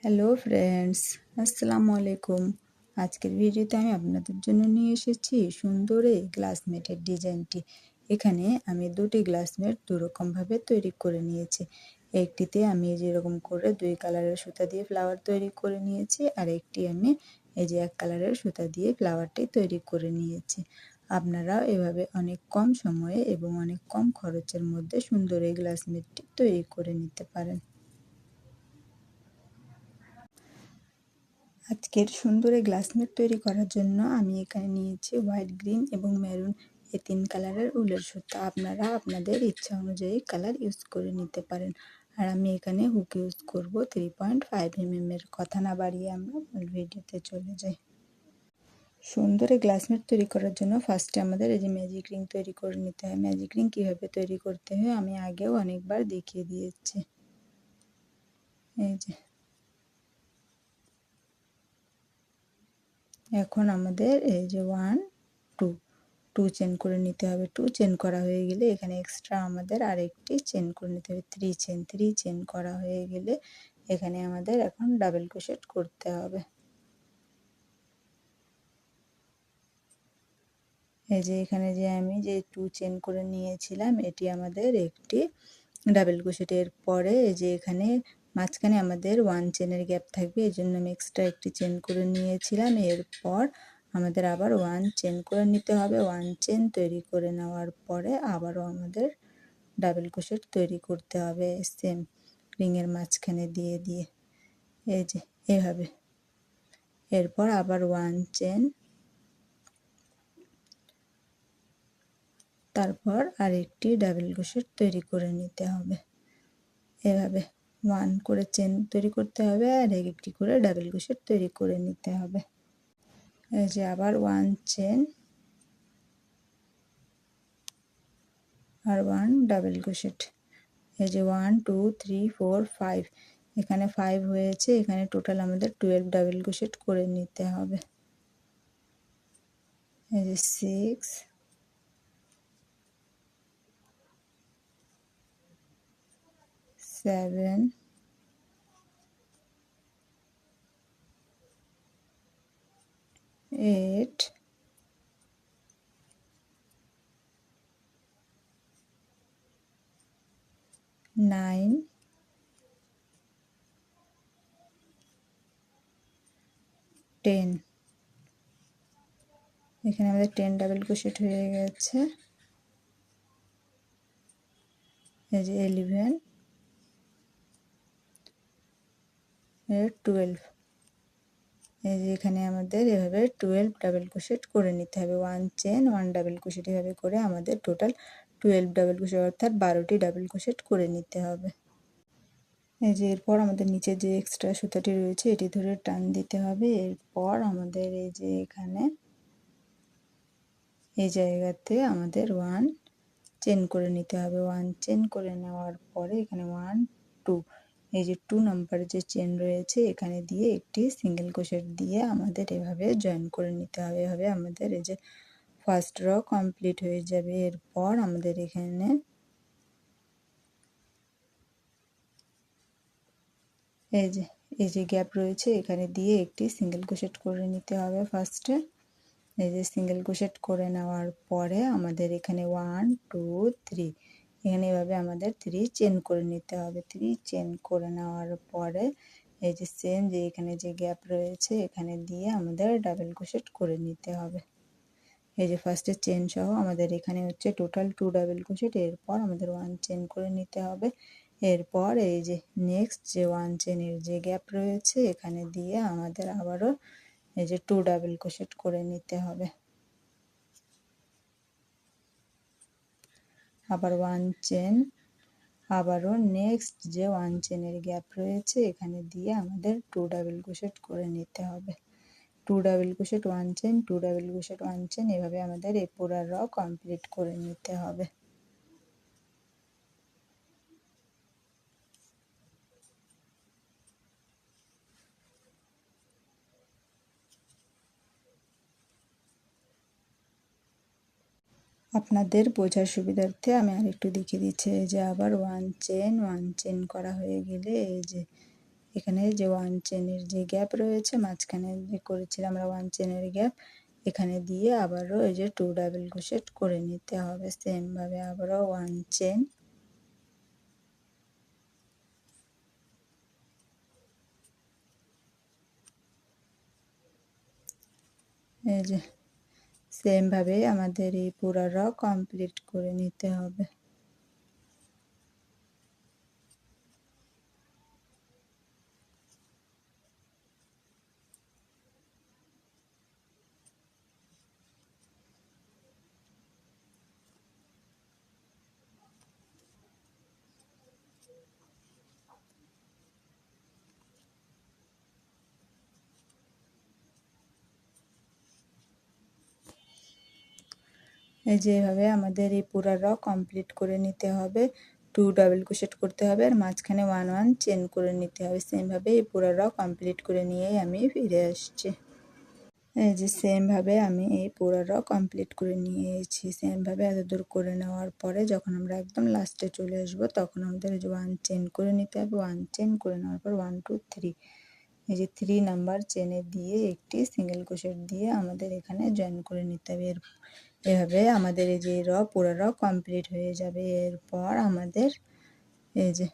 Hello friends, আসসালামু আলাইকুম। আজকের ভিডিওতে আমি আপনাদের জন্য নিয়ে এসেছি সুন্দর এই গ্লাসমেটের ডিজাইনটি। এখানে আমি দুটি গ্লাসমেট দুরকমভাবে তৈরি করে নিয়েছি। একটিতে আমি যেরকম করে দুই কালারের সুতা দিয়ে ফ্লাওয়ার তৈরি করে নিয়েছি, আর একটি আমি এই যে এক কালারের সুতা দিয়ে ফ্লাওয়ারটি তৈরি করে নিয়েছি। আপনারাও এভাবে অনেক কম সময়ে এবং অনেক কম খরচের মধ্যে সুন্দর এই গ্লাসমেটটি তৈরি করে নিতে পারেন। আজকের সুন্দর এই গ্লাসমেট তৈরি করার জন্য আমি এখানে নিয়েছি হোয়াইট, গ্রিন এবং মেরুন এই 3 কালারের উলের সুতা। আপনারা আপনাদের ইচ্ছা অনুযায়ী কালার ইউজ করে নিতে পারেন। আর আমি এখানে হুক ইউজ করব 3.5 mm এর। কথা না বাড়িয়ে আমরা মূল ভিডিওতে চলে যাই। সুন্দর এই গ্লাসমেট তৈরি করার জন্য ফার্স্টে আমাদের এই যে ম্যাজিক রিং তৈরি করে নিতে হয়। ম্যাজিক রিং কীভাবে তৈরি করতে হয় আমি আগেও অনেকবার দেখিয়ে দিয়েছি। এই যে এখন আমাদের এই যে 1 2 চেন করে নিতে হবে। 2 চেন করা হয়ে গেলে এখানে এক্সট্রা আমাদের আরেকটি চেন করে নিতে হবে। 3 চেন করা হয়ে গেলে এখানে আমাদের এখন ডাবল ক্রোশেট করতে হবে। এই যে এখানে যে আমি যে 2 চেন করে নিয়েছিলাম এটি আমাদের একটি ডাবল ক্রোশেটের পরে এই যে এখানে মাঝখানে আমাদের 1 চেনের গ্যাপ থাকবে, এই জন্য আমি এক্সট্রা একটি চেন করে নিয়েছিলাম। এরপর আমাদের আবার 1 চেন করে নিতে হবে। 1 চেন তৈরি করে নেওয়ার পরে আবারও আমাদের ডাবল ক্রোশেট তৈরি করতে হবে সেম রিংয়ের মাঝখানে দিয়ে দিয়ে এই যে এভাবে। এরপর আবার 1 চেন, তারপর আরেকটি ডাবল ক্রোশেট তৈরি করে নিতে হবে। এভাবে 1 করে চেন তৈরি করতে হবে আর একটি করে ডাবল ক্রোশেট তৈরি করে নিতে হবে। এই যে আবার 1 চেন আর 1 ডাবল ক্রোশেট। এই যে 1 2 3 4 5 এখানে 5 হয়েছে। এখানে টোটাল আমাদের 12 ডাবল ক্রোশেট করে নিতে হবে। এই যে 6 7 8 9 10। এখানে আমাদের 10 ডাবল ক্রোশেট হয়ে গেছে। এই যে 11 এর 12। এই যে এখানে আমাদের এভাবে 12 ডাবল ক্রোশেট করে নিতে হবে। 1 চেন 1 ডাবল ক্রোশেট এভাবে করে আমাদের টোটাল 12 ডাবল ক্রোশেট অর্থাৎ 12টি ডাবল ক্রোশেট করে নিতে হবে। এই যে এরপর আমাদের নিচে যে এক্সট্রা সুতাটি রয়েছে এটি ধরে টান দিতে হবে। এরপর আমাদের এই যে এখানে এই জায়গাতে আমাদের 1 চেন করে নিতে হবে। 1 চেন করে নেওয়ার পরে এখানে 1 2 এই যে 2 নাম্বার যে চেন রয়েছে এখানে দিয়ে একটি সিঙ্গেল ক্রোশেট দিয়ে আমাদের এভাবে জয়েন করে নিতে হবে। এভাবে আমাদের এই যে ফার্স্ট র কমপ্লিট হয়ে যাবে। এরপর আমাদের এখানে এই যে গ্যাপ রয়েছে এখানে দিয়ে একটি সিঙ্গেল ক্রোশেট করে নিতে হবে ফার্স্টে। এই যে সিঙ্গেল ক্রোশেট করে নেওয়ার পরে আমাদের এখানে 1 2 3 এখানে এভাবে আমাদের 3 চেন করে নিতে হবে। 3 চেন করে নেওয়ার পরে এই যে সেম যে এখানে যে গ্যাপ রয়েছে এখানে দিয়ে আমাদের ডাবল ক্রোশেট করে নিতে হবে। এই যে ফার্স্টে চেন সহ আমাদের এখানে হচ্ছে টোটাল 2 ডাবল ক্রোশেট। এরপর আমাদের 1 চেন করে নিতে হবে। এরপর এই যে নেক্সট যে 1 চেনের যে গ্যাপ রয়েছে এখানে দিয়ে আমাদের আবারও এই যে 2 ডাবল ক্রোশেট করে নিতে হবে। আবার 1 চেন, আবারও নেক্সট যে 1 চেনের গ্যাপ রয়েছে এখানে দিয়ে আমাদের 2 ডাবল ক্রোশেট করে নিতে হবে। 2 double crochet 1 chain 2 double crochet 1 chain এভাবে আমাদের এই পুরো র কমপ্লিট করে নিতে হবে। আপনাদের বোঝার সুবিধার্থে আমি আরেকটু দেখিয়ে দিচ্ছি। এই যে আবার 1 চেন 1 চেন করা হয়ে গেলে এই যে এখানে যে ওয়ান চেনের যে গ্যাপ রয়েছে মাঝখানে যে করেছিলাম আমরা ওয়ান চেনের গ্যাপ, এখানে দিয়ে আবারও এই যে 2 ডাবল ক্রোশেট করে নিতে হবে। সেমভাবে আবারও ওয়ান চেন, এই যে সেমভাবে আমাদের এই পুরো র কমপ্লিট করে নিতে হবে। এই যে এভাবে আমাদের এই পুরো র কমপ্লিট করে নিতে হবে। 2 ডাবল ক্রোশেট করতে হবে আর মাঝখানে 1 1 চেন করে নিতে হবে। সেমভাবে এই পুরো র কমপ্লিট করে নিয়েই আমি ফিরে আসছি। এই যে সেমভাবে আমি এই পুরো র কমপ্লিট করে নিয়েছি। সেমভাবে এতদূর করে নেওয়ার পরে যখন আমরা একদম লাস্টে চলে আসব তখন আমাদের এই যে 1 চেন করে নিতে হবে। 1 চেন করে নেওয়ার পর 1 2 3, এই যে 3 নাম্বার চেনে দিয়ে একটি সিঙ্গেল ক্রোশেট দিয়ে আমাদের এখানে জয়েন করে নিতে হবে। এভাবে আমাদের এই যে পুরো র কমপ্লিট হয়ে যাবে। এরপর আমাদের এই যে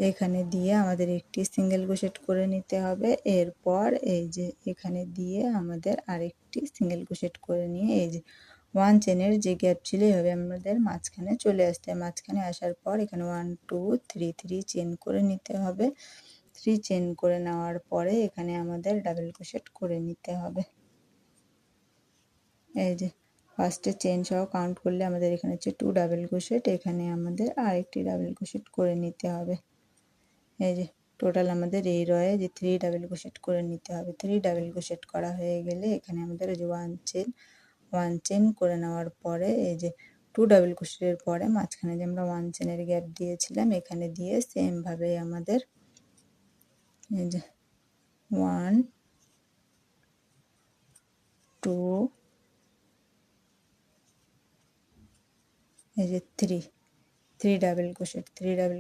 এখানে দিয়ে আমাদের একটি সিঙ্গেল ক্রোশেট করে নিতে হবে। এরপর এই যে এখানে দিয়ে আমাদের আরেকটি সিঙ্গেল ক্রোশেট করে নিয়ে এই যে 1 চেনের যে গ্যাপ ছিল এভাবে আমাদের মাঝখানে চলে আসতে হবে। মাঝখানে আসার পর এখানে 1 2 3 3 চেন করে নিতে হবে। 3 চেন করে নেওয়ার পরে এখানে আমাদের ডাবল ক্রোশেট করে নিতে হবে। এই যে ফার্স্টে চেন সহ কাউন্ট করলে আমাদের এখানে হচ্ছে 2 ডাবল ক্রোশেট, এখানে আমাদের আরেকটি ডাবল ক্রোশেট করে নিতে হবে। এই যে টোটাল আমাদের এই রয়ে যে 3 ডাবল ক্রোশেট করে নিতে হবে। 3 ডাবল ক্রোশেট করা হয়ে গেলে এখানে আমাদের এই যে 1 চেন করে নেওয়ার পরে এই যে 2 ডাবল ক্রোশেটের পরে মাঝখানে যে আমরা 1 চেনের গ্যাপ দিয়েছিলাম এখানে দিয়ে সেম ভাবে আমাদের এই যে 1 2 এই যে 3 ডাবল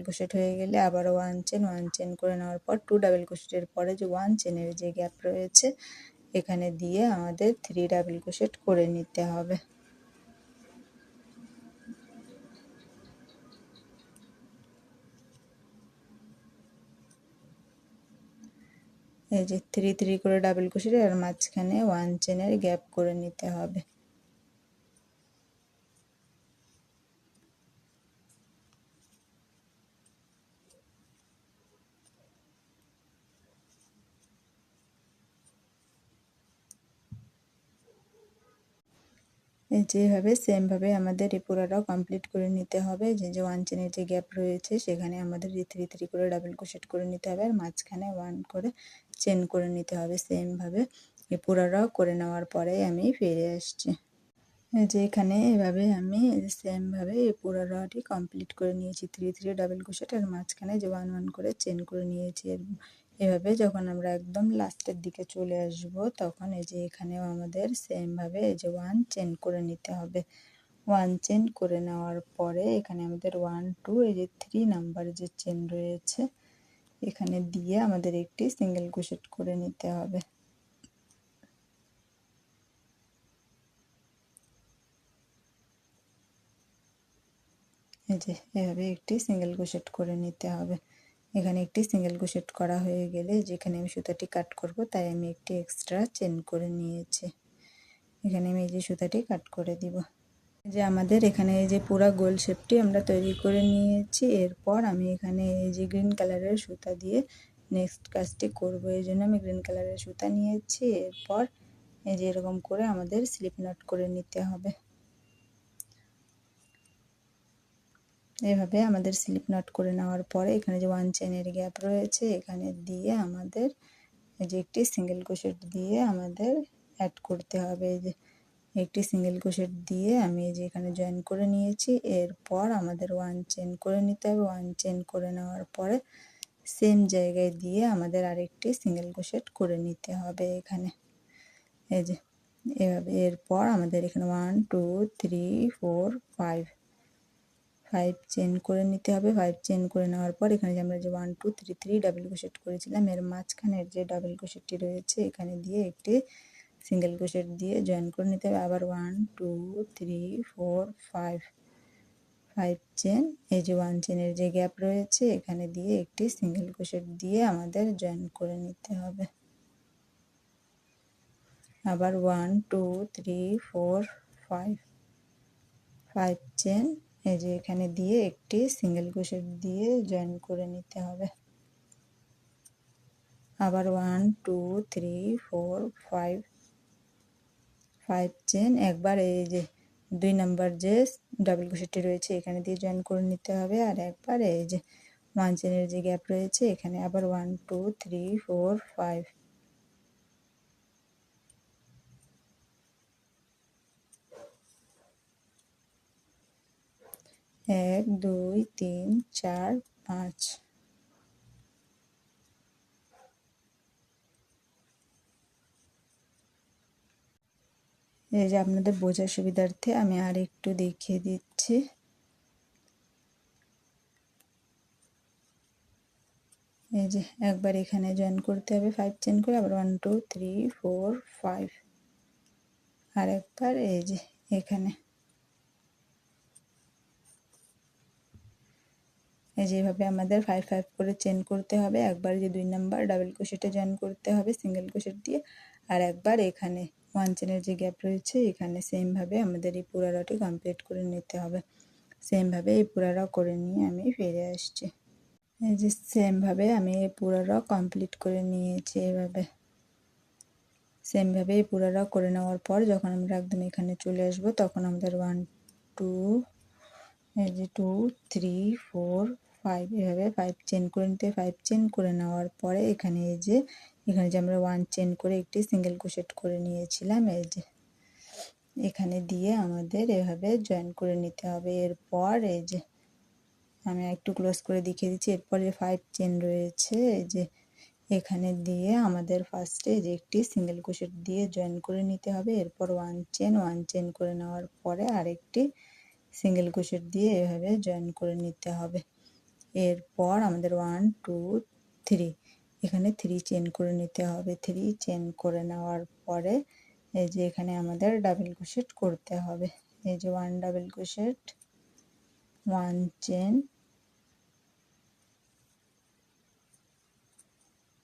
ক্রোশেট হয়ে গেলে আবারও 1 চেন করে নেওয়ার পর 2 ডাবল ক্রোশেটের পরে যে 1 চেনের যে গ্যাপ রয়েছে এখানে দিয়ে আমাদের 3 ডাবল ক্রোশেট করে নিতে হবে। এই যে 3 3 করে ডাবল ক্রোশেট আর মাঝখানে 1 চেনের গ্যাপ করে নিতে হবে। যেভাবে সেমভাবে আমাদের এই পুরোটাও কমপ্লিট করে নিতে হবে। যে 1 চেনের যে গ্যাপ রয়েছে সেখানে আমাদের যে 3 3 করে ডাবল ক্রোশেট করে নিতে হবে আর মাঝখানে 1 করে চেন করে নিতে হবে। সেমভাবে এই পুরোটাও করে নেওয়ার পরে আমি ফিরে আসছি। যে এখানে এভাবে আমি সেমভাবে এই পুরো রটি কমপ্লিট করে নিয়েছি। 3 3 ডাবল ক্রোশেট আর মাঝখানে যে 1 1 করে চেন করে নিয়েছি। এভাবে যখন আমরা একদম লাস্টের দিকে চলে আসব তখন এই যে এখানেও আমাদের সেমভাবে এই যে 1 চেন করে নিতে হবে। 1 চেন করে নেওয়ার পরে এখানে আমাদের 1 2 এই যে 3 নাম্বার যে চেন রয়েছে এখানে দিয়ে আমাদের একটি সিঙ্গেল ক্রোশেট করে নিতে হবে। এই যে এভাবে একটি সিঙ্গেল ক্রোশেট করে নিতে হবে। এখানে একটি সিঙ্গেল ক্রোশেট করা হয়ে গেলে যেখানে আমি সুতাটি কাট করব তাই আমি একটি এক্সট্রা চেন করে নিয়েছি। এখানে আমি এই যে সুতাটি কাট করে দিব। যে আমাদের এখানে এই যে পুরো গোল শেপটি আমরা তৈরি করে নিয়েছি। এরপর আমি এখানে এই যে গ্রিন কালারের সুতা দিয়ে নেক্সট কাজটি করব, এই জন্য আমি গ্রিন কালারের সুতা নিয়েছি। এরপর এই যে এরকম করে আমাদের স্লিপ নট করে নিতে হবে। এভাবে আমাদের স্লিপ নট করে নেওয়ার পরে এখানে যে 1 চেনের গ্যাপ রয়েছে এখানে দিয়ে আমাদের এই যে একটি সিঙ্গেল ক্রোশেট দিয়ে আমাদের অ্যাড করতে হবে। এই যে একটি সিঙ্গেল ক্রোশেট দিয়ে আমি এই যে এখানে জয়েন করে নিয়েছি। এরপর আমাদের 1 চেন করে নিতে হবে। 1 চেন করে নেওয়ার পরে সেম জায়গায় দিয়ে আমাদের আরেকটি সিঙ্গেল ক্রোশেট করে নিতে হবে এখানে। এই যে এভাবে এরপর আমাদের এখানে 1 2 3 4 5 5 চেন করে নিতে হবে। 5 চেন করে নেওয়ার পর এখানে যে আমরা যে 1 2 3 3 ডাবল ক্রোশেট করেছিলাম এর মাঝখানের যে ডাবল ক্রোশেটটি রয়েছে এখানে দিয়ে একটি সিঙ্গেল ক্রোশেট দিয়ে জয়েন করে নিতে হবে। আবার 1 2 3 4 5 5 চেন, এই যে 1 চেনের যে গ্যাপ রয়েছে এখানে দিয়ে একটি সিঙ্গেল ক্রোশেট দিয়ে আমাদের জয়েন করে নিতে হবে। আবার 1 2 3 4 5 5 চেন, এই যে এখানে দিয়ে একটি সিঙ্গেল ক্রোশেট দিয়ে জয়েন করে নিতে হবে। আবার 1 2 3 4 5 5 চেন, একবার এই যে 2 নাম্বার যে ডাবল ক্রোশেটটি রয়েছে এখানে দিয়ে জয়েন করে নিতে হবে। আর একবার এই যে 1 চেনের যে গ্যাপ রয়েছে এখানে আবার 1 2 3 4 5 1 2 3 4 5। এই যে আপনাদের বোঝার সুবিধার্থে আমি আর একটু দেখিয়ে দিচ্ছি। এই যে একবার এখানে জয়েন করতে হবে 5 চেন করে, আবার 1 2 3 4 5 আর একবার এই যে এখানে এই যেভাবে আমাদের 5 5 করে চেন করতে হবে। একবার যে 2 নাম্বার ডাবল ক্রোশেটে জয়েন করতে হবে সিঙ্গেল ক্রোশেট দিয়ে, আর একবার এখানে 1 চেনের যে গ্যাপ রয়েছে এখানে সেম ভাবে আমাদের এই পুরো রটি কমপ্লিট করে নিতে হবে। সেম ভাবে এই পুরো র করে নিয়ে আমি ফিরে আসছি। এই যে সেম ভাবে আমি এই পুরো র কমপ্লিট করে নিয়েছি। এভাবে সেম ভাবে এই পুরো র করে নেওয়ার পর যখন আমরা একদম এখানে চলে আসব তখন আমাদের 1 2 এই যে 2 3 4 5 এভাবে 5 চেন করে নিতে। 5 চেন করে নেওয়ার পরে এখানে এই যে এখানে যে আমরা 1 চেন করে একটি সিঙ্গেল ক্রোশেট করে নিয়েছিলাম এই যে এখানে দিয়ে আমাদের এভাবে জয়েন করে নিতে হবে। এরপর এই যে আমি একটু ক্লোজ করে দেখিয়ে দিচ্ছি। এরপর যে 5 চেন রয়েছে এই যে এখানে দিয়ে আমাদের ফার্স্টে যে একটি সিঙ্গেল ক্রোশেট দিয়ে জয়েন করে নিতে হবে। এরপর 1 চেন করে নেওয়ার পরে আরেকটি সিঙ্গেল ক্রোশেট দিয়ে এভাবে জয়েন করে নিতে হবে। এরপর আমাদের 1 2 3 এখানে 3 চেন করে নিতে হবে। 3 চেন করে নেওয়ার পরে এই যে এখানে আমাদের ডাবল ক্রোশেট করতে হবে। এই যে 1 ডাবল ক্রোশেট, 1 চেন,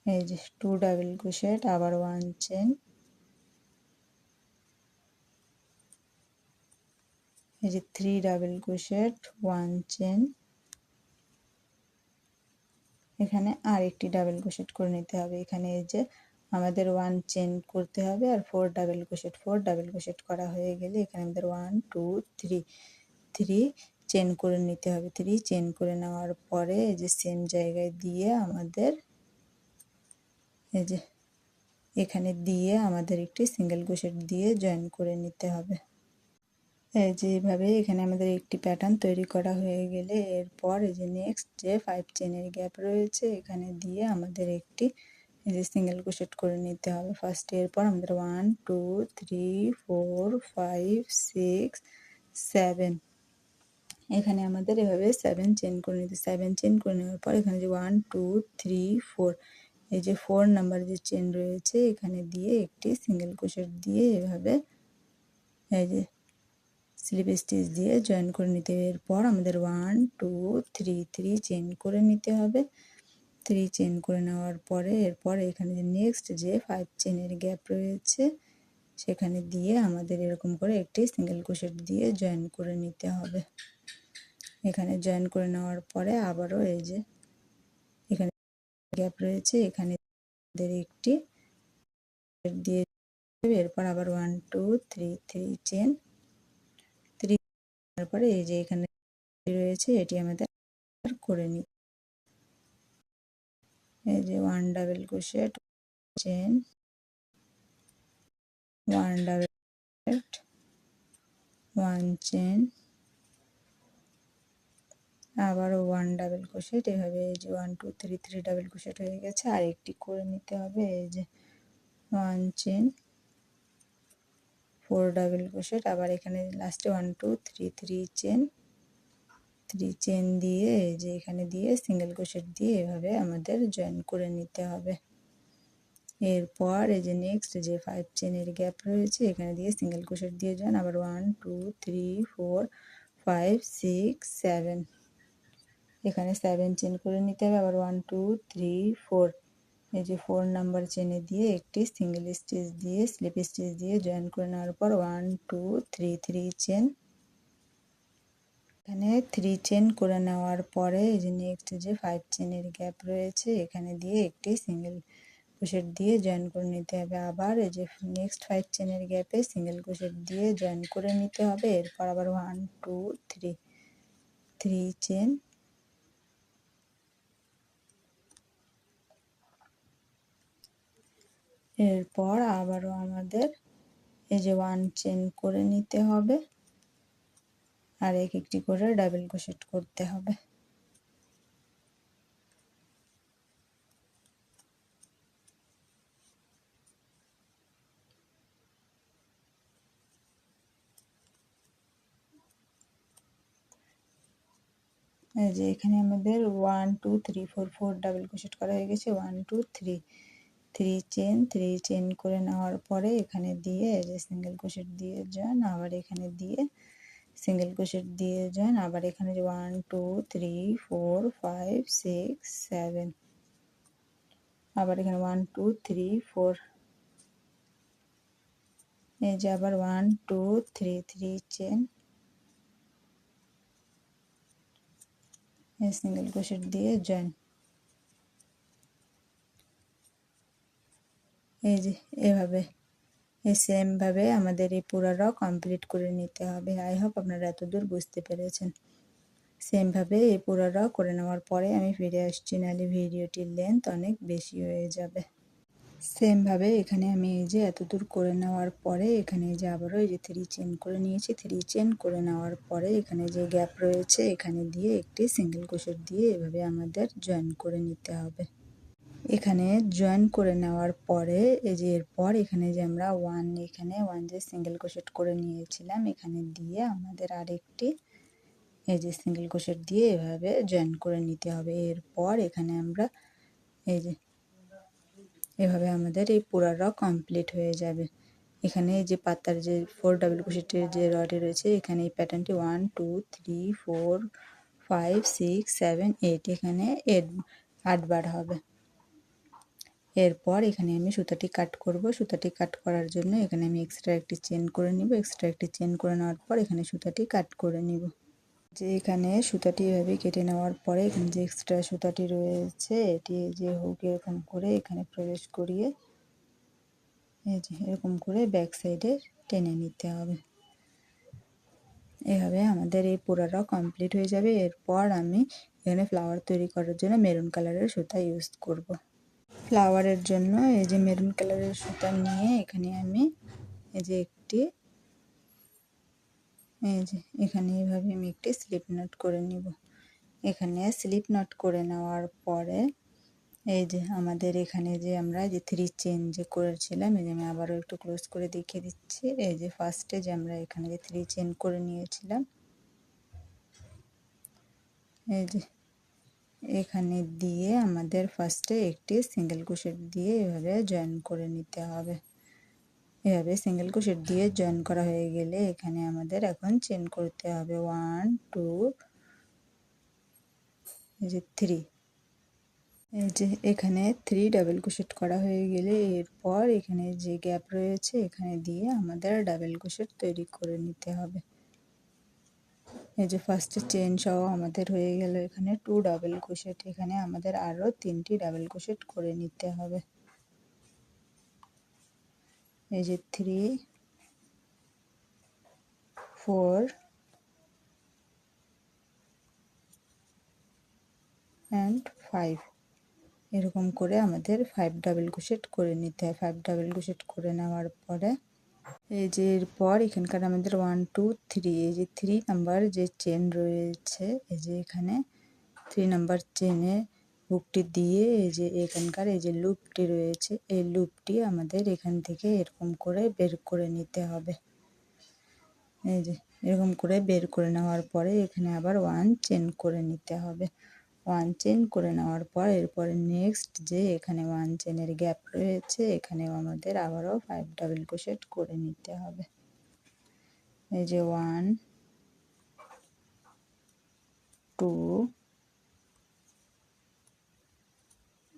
এই যে 2 ডাবল ক্রোশেট, আবার 1 চেন, এই যে 3 ডাবল ক্রোশেট, 1 চেন, এখানে আর একটি ডাবল ক্রোশেট করে নিতে হবে। এখানে এই যে আমাদের 1 চেন করতে হবে আর 4 ডাবল ক্রোশেট, 4 ডাবল ক্রোশেট করা হয়ে গেলে এখানে আমাদের 1 2 3 3 চেন করে নিতে হবে। 3 চেন করে নেওয়ার পরে এই যে সেম জায়গায় দিয়ে আমাদের এই যে এখানে দিয়ে আমাদের একটি সিঙ্গেল ক্রোশেট দিয়ে জয়েন করে নিতে হবে। এই যে এইভাবে এখানে আমাদের একটি প্যাটার্ন তৈরি করা হয়ে গেলে এরপর এই যে নেক্সট যে 5 চেনের গ্যাপ রয়েছে এখানে দিয়ে আমাদের একটি এই যে সিঙ্গেল ক্রোশেট করে নিতে হবে ফার্স্ট। এরপর আমাদের 1 2 3 4 5 6 7 এখানে আমাদের এভাবে 7 চেন করে নিতে। 7 চেন করে নেওয়ার পর এখানে যে 1 2 3 4 এই যে 4 নাম্বার যে চেন রয়েছে এখানে দিয়ে একটি সিঙ্গেল ক্রোশেট দিয়ে এভাবে এই যে স্লিপ স্টিচ দিয়ে জয়েন করে নিতে হবে। এরপর আমাদের 1 2 3 3 চেন করে নিতে হবে। 3 চেন করে নেওয়ার পরে এরপর এখানে যে নেক্সট যে 5 চেনের গ্যাপ রয়েছে সেখানে দিয়ে আমাদের এরকম করে একটি সিঙ্গেল ক্রোশেট দিয়ে জয়েন করে নিতে হবে। এখানে জয়েন করে নেওয়ার পরে আবারও এই যে এখানে গ্যাপ রয়েছে এখানে একটি দিয়ে এরপর আবার 1 2 3 3 চেন, 3 তারপরে এই যে এখানে রয়েছে এটি আমাদের করে নিই। এই যে 1 double crochet, chain, 1 double crochet, 1 chain, আবারও 1 ডাবল ক্রোশেট, এভাবে এই যে 1 2 3 3 ডাবল ক্রোশেট হয়ে গেছে। আর একটি করে নিতে হবে এই যে 1 চেন, 4 ডাবল ক্রোশেট, আবার এখানে লাস্টে 1 2 3 3 চেন, 3 চেন দিয়ে এই যে এখানে দিয়ে সিঙ্গেল ক্রোশেট দিয়ে এভাবে আমাদের জয়েন করে নিতে হবে। এরপর এই যে নেক্সট যে 5 চেনের গ্যাপ রয়েছে এখানে দিয়ে সিঙ্গেল ক্রোশেট দিয়ে জয়েন, আবার 1 2 3 4 5 6 7, এখানে 7 চেন করে নিতে হবে। আবার 1 2 3 4, এই যে 4 নাম্বার চেনে দিয়ে একটি সিঙ্গেল স্টিচ দিয়ে স্লিপ স্টিচ দিয়ে জয়েন করে নেওয়ার পর 1 2 3 3 চেন, এখানে 3 চেন করে নেওয়ার পরে এই যে নেক্সট যে 5 চেনের গ্যাপ রয়েছে এখানে দিয়ে একটি সিঙ্গেল ক্রোশেট দিয়ে জয়েন করে নিতে হবে। আবার এই যে নেক্সট 5 চেনের গ্যাপে সিঙ্গেল ক্রোশেট দিয়ে জয়েন করে নিতে হবে। এরপর আবার 1 2 3 3 চেন, এরপর আবারও আমাদের এই যে 1 চেন করে নিতে হবে আর একটি করে ডাবল ক্রোশেট করতে হবে। এই যে এখানে আমাদের 1 2 3 4 4 ডাবল ক্রোশেট করা হয়ে গেছে। 1 2 3 3 চেন, 3 চেন করে নেওয়ার পরে এখানে দিয়ে এই যে সিঙ্গেল ক্রোশেট দিয়ে জয়েন, আবার এখানে দিয়ে সিঙ্গেল ক্রোশেট দিয়ে জয়েন, আবার এখানে যে 1 2 3 4 5 6 7, আবার এখানে 1 2 3 4, এই যে আবার 1 2 3 3 চেন, সিঙ্গেল ক্রোশেট দিয়ে জয়েন। এই যে এভাবে সেম ভাবে আমাদের এই পুরো র কমপ্লিট করে নিতে হবে। আই হোপ আপনারা এতদূর বুঝতে পেরেছেন। সেম ভাবে এই পুরো র করে নেওয়ার পরে আমি ফিরে আসছি, নাহলে ভিডিওটির লেন্থ অনেক বেশি হয়ে যাবে। সেম ভাবে এখানে আমি এই যে এতদূর করে নেওয়ার পরে এখানে যে আবারও এই যে 3 চেন করে নিয়েছি। 3 চেন করে নেওয়ার পরে এখানে যে গ্যাপ রয়েছে এখানে দিয়ে একটি সিঙ্গেল ক্রোশেট দিয়ে এভাবে আমাদের জয়েন করে নিতে হবে। এখানে জয়েন করে নেওয়ার পরে এই যে এরপর এখানে যে আমরা 1 এখানে 1 যে সিঙ্গেল ক্রোশেট করে নিয়েছিলাম এখানে দিয়ে আমাদের আরেকটি এই যে সিঙ্গেল ক্রোশেট দিয়ে এভাবে জয়েন করে নিতে হবে। এরপর এখানে আমরা এই যে এভাবে আমাদের এই পুরো র কমপ্লিট হয়ে যাবে। এখানে এই যে পাতার যে 4 ডাবল ক্রোশেটের যে রটি রয়েছে এখানে এই প্যাটার্নটি 1 2 3 4 5 6 7 8, এখানে 8 বার হবে। এরপর এখানে আমি সুতাটি কাট করব। সুতাটি কাট করার জন্য এখানে আমি এক্সট্রা একটি চেন করে নিব। এক্সট্রা একটি চেন করে নেওয়ার পর এখানে সুতাটি কাট করে নিব। যে এখানে সুতাটি এভাবে কেটে নেওয়ার পরে এখানে যে এক্সট্রা সুতাটি রয়েছে এটি যে হুক এরকম করে এখানে প্রবেশ করিয়ে এই যে এরকম করে ব্যাক সাইডে টেনে নিতে হবে। এভাবে আমাদের এই পুরোটা কমপ্লিট হয়ে যাবে। এরপর আমি এখানে ফ্লাওয়ার তৈরি করার জন্য মেরুন কালারের সুতা ইউজ করব। ফ্লাওয়ারের জন্য এই যে মেরুন কালারের সুতা নিয়ে এখানে আমি এই যে একটি এই যে এখানে এইভাবে আমি একটি স্লিপ নট করে নিব। এখানে স্লিপ নট করে নেওয়ার পরে এই যে আমাদের এখানে যে আমরা যে 3 চেন যে করেছিলাম এই যে আমি আবারও একটু ক্লোজ করে দেখিয়ে দিচ্ছি। এই যে ফার্স্টে যে আমরা এখানে যে 3 চেন করে নিয়েছিলাম এই যে এখানে দিয়ে আমাদের ফার্স্টে একটি সিঙ্গেল ক্রোশেট দিয়ে এভাবে জয়েন করে নিতে হবে। এভাবে সিঙ্গেল ক্রোশেট দিয়ে জয়েন করা হয়ে গেলে এখানে আমাদের এখন চেন করতে হবে 1 2 এই যে 3, এই যে এখানে 3 ডাবল ক্রোশেট করা হয়ে গেলে এরপর এখানে যে গ্যাপ রয়েছে এখানে দিয়ে আমাদের ডাবল ক্রোশেট তৈরি করে নিতে হবে। এই যে ফার্স্টে চেন সহ আমাদের হয়ে গেল এখানে 2 ডাবল ক্রোশেট। এখানে আমাদের আরও 3টি ডাবল ক্রোশেট করে নিতে হবে। এই যে 3 4 and 5, এরকম করে আমাদের 5 ডাবল ক্রোশেট করে নিতে হয়। 5 ডাবল ক্রোশেট করে নেওয়ার পরে এই যে এরপর এখানকার আমাদের 1 2 3 এই যে 3 নাম্বার যে চেন রয়েছে এই যে এখানে 3 নাম্বার চেনে হুকটি দিয়ে এই যে এখানকার এই যে লুপটি রয়েছে এই লুপটি আমাদের এখান থেকে এরকম করে বের করে নিতে হবে। এই যে এরকম করে বের করে নেওয়ার পরে এখানে আবার ওয়ান চেন করে নিতে হবে। ওয়ান চেন করে নেওয়ার পর এরপরে নেক্সট যে এখানে ওয়ান চেনের গ্যাপ রয়েছে এখানেও আমাদের আবারও 5 ডাবল ক্রোশেট করে নিতে হবে। এই যে 1 2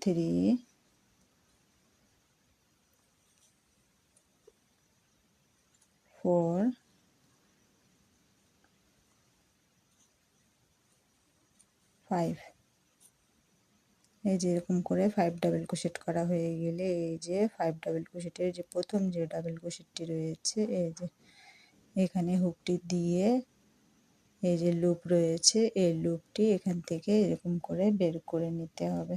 3 4 5। এই যে এরকম করে 5 ডাবল ক্রোশেট করা হয়ে গেলে এই যে 5 ডাবল ক্রোশেটের যে প্রথম যে ডাবল ক্রোশেটটি রয়েছে এই যে এখানে হুকটি দিয়ে এই যে লুপ রয়েছে এই লুপটি এখান থেকে এরকম করে বের করে নিতে হবে।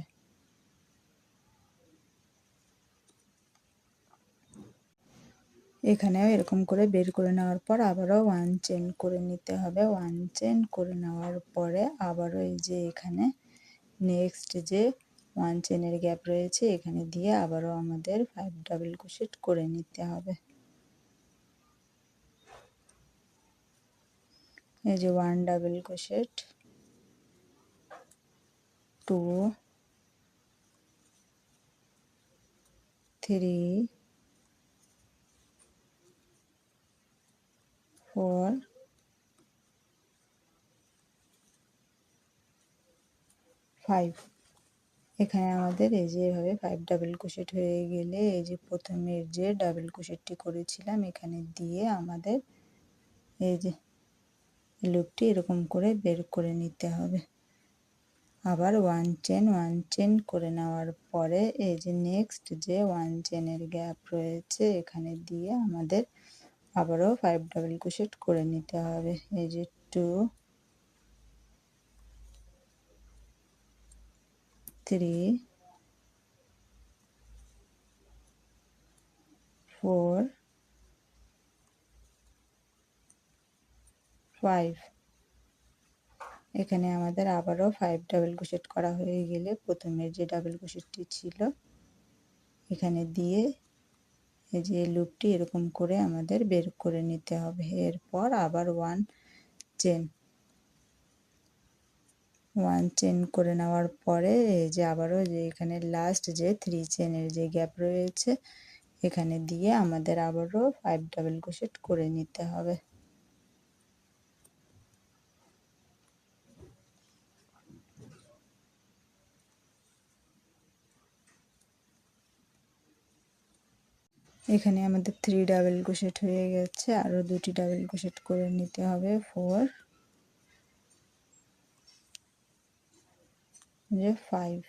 এখানেও এরকম করে বের করে নেওয়ার পর আবারও ওয়ান চেন করে নিতে হবে। ওয়ান চেন করে নেওয়ার পরে আবারও এই যে এখানে নেক্সট যে ওয়ান চেনের গ্যাপ রয়েছে এখানে দিয়ে আবারও আমাদের 5 ডাবল ক্রোশেট করে নিতে হবে। এই যে 1 ডাবল ক্রোশেট 2 3 4 5। এখানে আমাদের এই যে এভাবে 5 ডাবল ক্রোশেট হয়ে গেলে এই যে প্রথমের যে ডাবল ক্রোশেটটি করেছিলাম এখানে দিয়ে আমাদের এই যে লুপটি এরকম করে বের করে নিতে হবে। আবার ওয়ান চেন করে নেওয়ার পরে এই যে নেক্সট যে ওয়ান চেনের গ্যাপ রয়েছে এখানে দিয়ে আমাদের আবারও 5 ডাবল ক্রোশেট করে নিতে হবে। এই যে 2 3 4 5। এখানে আমাদের আবারও 5 ডাবল ক্রোশেট করা হয়ে গেলে প্রথমের যে ডাবল ক্রোশেটটি ছিল এখানে দিয়ে এই যে লুপটি এরকম করে আমাদের বের করে নিতে হবে। এরপর আবার ওয়ান চেন করে নেওয়ার পরে এই যে আবারও যে এখানে লাস্ট যে 3 চেনের যে গ্যাপ রয়েছে এখানে দিয়ে আমাদের আবারও 5 ডাবল ক্রোশেট করে নিতে হবে। এখানে আমাদের 3 ডাবল ক্রোশেট হয়ে গেছে, আরও দুটি ডাবল ক্রোশেট করে নিতে হবে। 4 যে 5।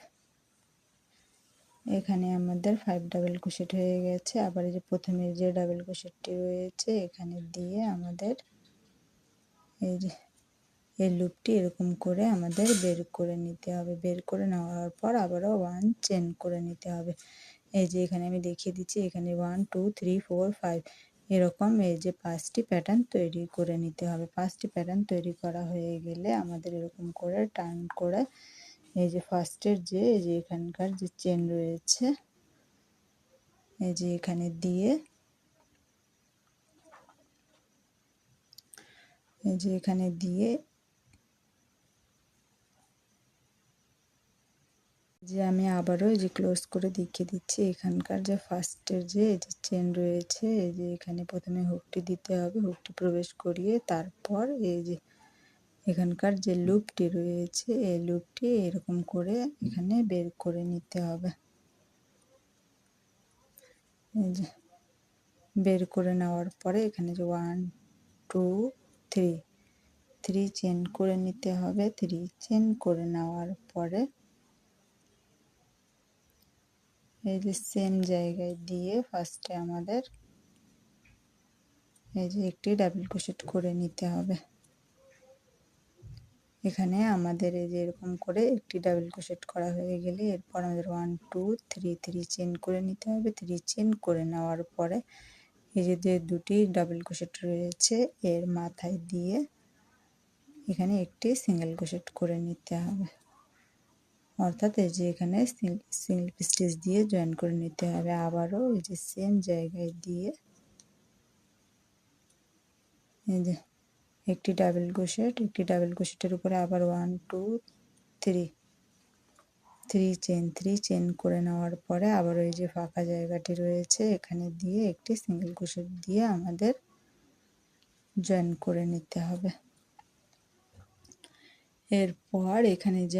এখানে আমাদের 5 ডাবল ক্রোশেট হয়ে গেছে। আবার এই যে প্রথমে যে ডাবল ক্রোশেটটি রয়েছে এখানে দিয়ে আমাদের এই যে এই লুপটি এরকম করে আমাদের বের করে নিতে হবে। বের করে নেওয়ার পর আবারও ওয়ান চেন করে নিতে হবে। এই যে এখানে আমি দেখিয়ে দিচ্ছি এখানে 1 2 3 4 5 এরকম এই যে 5টি প্যাটার্ন তৈরি করে নিতে হবে। 5টি প্যাটার্ন তৈরি করা হয়ে গেলে আমাদের এরকম করে টার্ন করে এই যে ফার্স্টের যে এই যে এখানকার যে চেন রয়েছে এই যে এখানে দিয়ে এই যে এখানে দিয়ে যে আমি আবারও এই যে ক্লোজ করে দেখিয়ে দিচ্ছি এখানকার যে ফার্স্টের যে এই যে চেন রয়েছে এই যে এখানে প্রথমে হুকটি দিতে হবে, হুকটি প্রবেশ করিয়ে তারপর এই যে এখানকার যে লুপটি রয়েছে এই লুপটি এরকম করে এখানে বের করে নিতে হবে। এই যে বের করে নেওয়ার পরে এখানে যে 1 2 3 চেন করে নিতে হবে। 3 চেন করে নেওয়ার পরে এই যে সেম জায়গায় দিয়ে ফার্স্টে আমাদের এই যে একটি ডাবল ক্রোশেট করে নিতে হবে। এখানে আমাদের এই যে এরকম করে একটি ডাবল ক্রোশেট করা হয়ে গেলে এরপর আমাদের 1 2 3 চেন করে নিতে হবে। 3 চেন করে নেওয়ার পরে এই যে দুটি ডাবল ক্রোশেট রয়েছে এর মাথায় দিয়ে এখানে একটি সিঙ্গেল ক্রোশেট করে নিতে হবে, অর্থাৎ এই যে এখানে সিঙ্গেল স্টিচ দিয়ে জয়েন করে নিতে হবে। আবারও এই যে সেম জায়গায় দিয়ে এই যে একটি ডাবল ক্রোশেটের উপরে আবার 1 2 3 3 চেন করে নেওয়ার পরে আবার ওই যে ফাঁকা জায়গাটি রয়েছে এখানে দিয়ে একটি সিঙ্গেল ক্রোশেট দিয়ে আমাদের জয়েন করে নিতে হবে। এরপর এখানে যে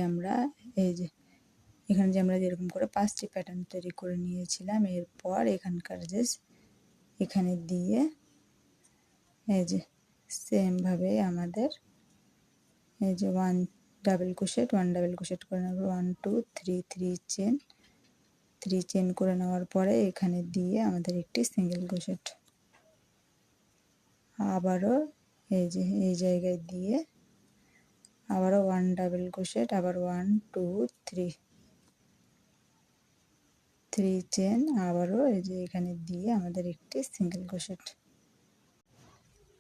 আমরা যেরকম করে 5টি প্যাটার্ন তৈরি করে নিয়েছিলাম, এরপর এখানকার যে এখানে দিয়ে এই যে সেম ভাবে আমাদের এই যে 1 ডাবল ক্রোশেট করে নেব, 1 2 3 চেন করে নেওয়ার পরে এখানে দিয়ে আমাদের একটি সিঙ্গেল ক্রোশেট, আবারও এই যে এই জায়গায় দিয়ে আবারও 1 ডাবল ক্রোশেট, আবার 1 2 3 চেন, আবারও এই যে এখানে দিয়ে আমাদের একটি সিঙ্গেল ক্রোশেট।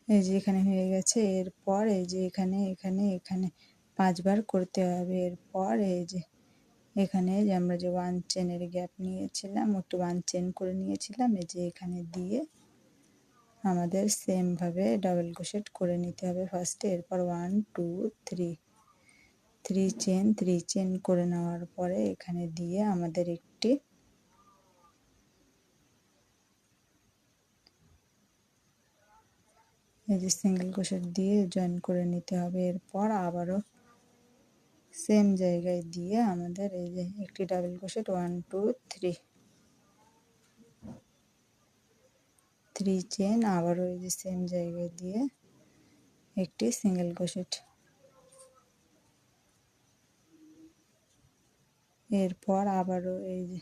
এই যে এখানে হয়ে গেছে। এরপর এই যে এখানে 5 বার করতে হবে। এরপর এই যে এখানে যে আমরা যে 1 চেনের গ্যাপ নিয়েছিলাম, একটু 1 চেন করে নিয়েছিলাম, এই যে এখানে দিয়ে আমাদের সেম ভাবে ডাবল ক্রোশেট করে নিতে হবে ফার্স্টে। এরপর 1 2 3 চেন করে নেওয়ার পরে এখানে দিয়ে আমাদের একটি এই যে সিঙ্গেল ক্রোশেট দিয়ে জয়েন করে নিতে হবে। এরপর আবারও সেম জায়গায় দিয়ে আমাদের এই যে একটি ডাবল ক্রোশেট, 1 2 3 চেন, আবারও এই যে সেম জায়গায় দিয়ে একটি সিঙ্গেল ক্রোশেট। এরপর আবারও এই যে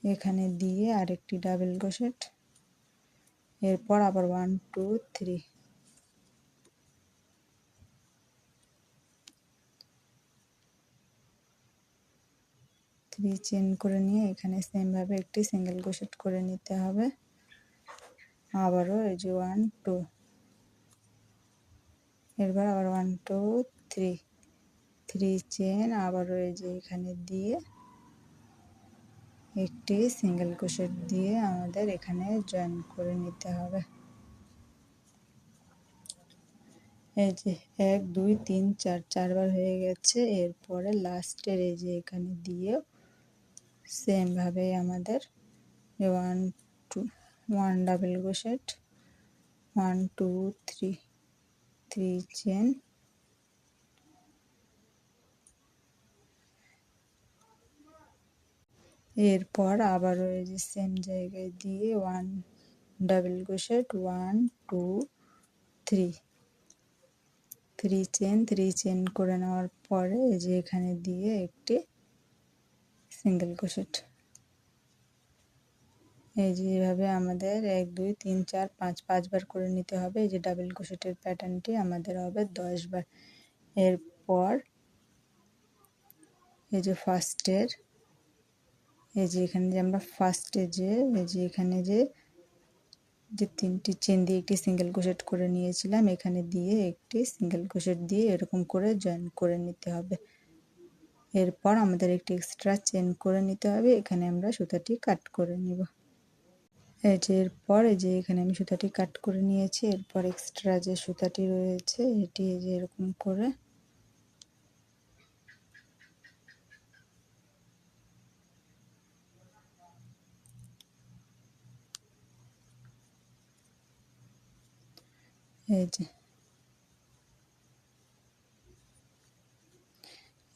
এখানে দিয়ে আরেকটি ডাবল ক্রোশেট, এরপর আবার 1 2 3 চেন করে নিয়ে এখানে সেম ভাবে একটি সিঙ্গেল ক্রোশেট করে নিতে হবে। আবারও এই যে 1 2, এরপর আবার 1 2 3 চেন, আবারও এই যে এখানে দিয়ে একটি সিঙ্গেল ক্রোশেট দিয়ে আমাদের এখানে জয়েন করে নিতে হবে। এই যে 1 2 3 4 বার হয়ে গেছে। এরপরে লাস্টের এই যে এখানে দিয়ে সেম ভাবে আমাদের 1 2 1 ডাবল ক্রোশেট, 1 2 3 চেন, এরপর আবারও এই যে সেম জায়গায় দিয়ে 1 ডাবল ক্রোশেট, 1 2 3 চেন করে নেওয়ার পরে এই যে এখানে দিয়ে একটি সিঙ্গেল ক্রোশেট। এই যে এভাবে আমাদের 1 2 3 4 5 বার করে নিতে হবে। এই যে ডাবল ক্রোশেটের প্যাটার্নটি আমাদের হবে 10 বার। এরপর এই যে ফার্স্টের এই যে এখানে যে আমরা ফার্স্টে যে এই যে এখানে যে 3টি চেন দিয়ে একটি সিঙ্গেল ক্রোশেট করে নিয়েছিলাম, এখানে দিয়ে একটি সিঙ্গেল ক্রোশেট দিয়ে এরকম করে জয়েন করে নিতে হবে। এরপর আমাদের একটি এক্সট্রা চেন করে নিতে হবে, এখানে আমরা সুতাটি কাট করে নিব। এই যে এরপর এই যে এখানে আমি সুতাটি কাট করে নিয়েছি। এরপর এক্সট্রা যে সুতাটি রয়েছে এটি এই যে এরকম করে এই যে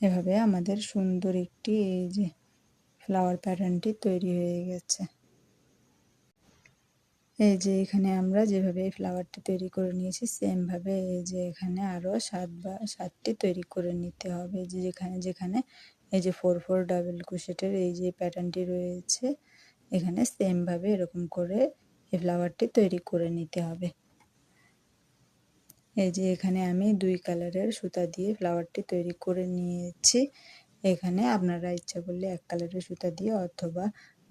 এভাবে আমাদের সুন্দর একটি এই যে ফ্লাওয়ার প্যাটার্নটি তৈরি হয়ে গেছে। এই যে এখানে আমরা যেভাবে এই ফ্লাওয়ারটি তৈরি করে নিয়েছি সেম ভাবে এই যে এখানে আরো 7টি তৈরি করে নিতে হবে। যে যেখানে এই যে 4 4 ডাবল ক্রোশেটের এই যে প্যাটার্নটি রয়েছে এখানে সেম ভাবে এরকম করে এই ফ্লাওয়ারটি তৈরি করে নিতে হবে। এই যে এখানে আমি 2 কালারের সুতা দিয়ে ফ্লাওয়ারটি তৈরি করে নিয়েছি। এখানে আপনারা ইচ্ছা করলে 1 কালারের সুতা দিয়ে অথবা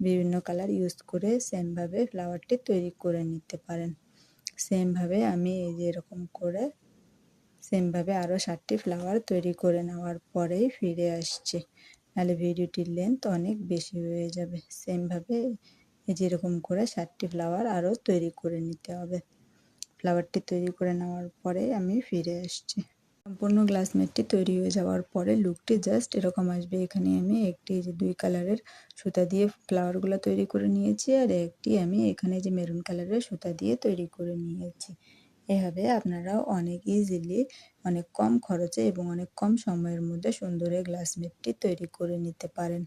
বিভিন্ন কালার ইউজ করে সেম ভাবে ফ্লাওয়ারটি তৈরি করে নিতে পারেন। সেম ভাবে আমি এই যে এরকম করে সেম ভাবে আরো 7টি ফ্লাওয়ার তৈরি করে নেওয়ার পরেই ফিরে আসছি, নাহলে ভিডিওটির লেন্থ অনেক বেশি হয়ে যাবে। সেম ভাবে এই যে এরকম করে 7টি ফ্লাওয়ার আরো তৈরি করে নিতে হবে। ফ্লাওয়ারটি তৈরি করে নেওয়ার পরে আমি ফিরে আসছি। সম্পূর্ণ গ্লাস ম্যাটটি তৈরি হয়ে যাওয়ার পরে লুকটি জাস্ট এরকম আসবে। এখানে আমি একটি যে 2 কালারের সুতা দিয়ে ফ্লাওয়ারগুলো তৈরি করে নিয়েছি, আর একটি আমি এখানে যে মেরুন কালারের সুতা দিয়ে তৈরি করে নিয়েছি। এভাবে আপনারাও অনেক ইজিলি, অনেক কম খরচে এবং অনেক কম সময়ের মধ্যে সুন্দর এই গ্লাস ম্যাটটি তৈরি করে নিতে পারেন।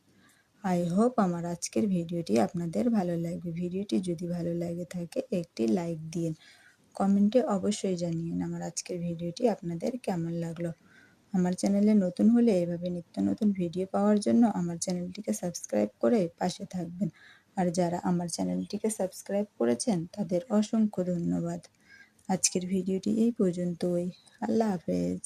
আই হোপ আমার আজকের ভিডিওটি আপনাদের ভালো লাগবে। ভিডিওটি যদি ভালো লাগে থাকে একটি লাইক দিন। কমেন্টে অবশ্যই জানিয়েন আমার আজকের ভিডিওটি আপনাদের কেমন লাগলো। আমার চ্যানেলে নতুন হলে এভাবে নিত্য নতুন ভিডিও পাওয়ার জন্য আমার চ্যানেলটিকে সাবস্ক্রাইব করে পাশে থাকবেন। আর যারা আমার চ্যানেলটিকে সাবস্ক্রাইব করেছেন তাদের অসংখ্য ধন্যবাদ। আজকের ভিডিওটি এই পর্যন্তই। আল্লাহ হাফেজ।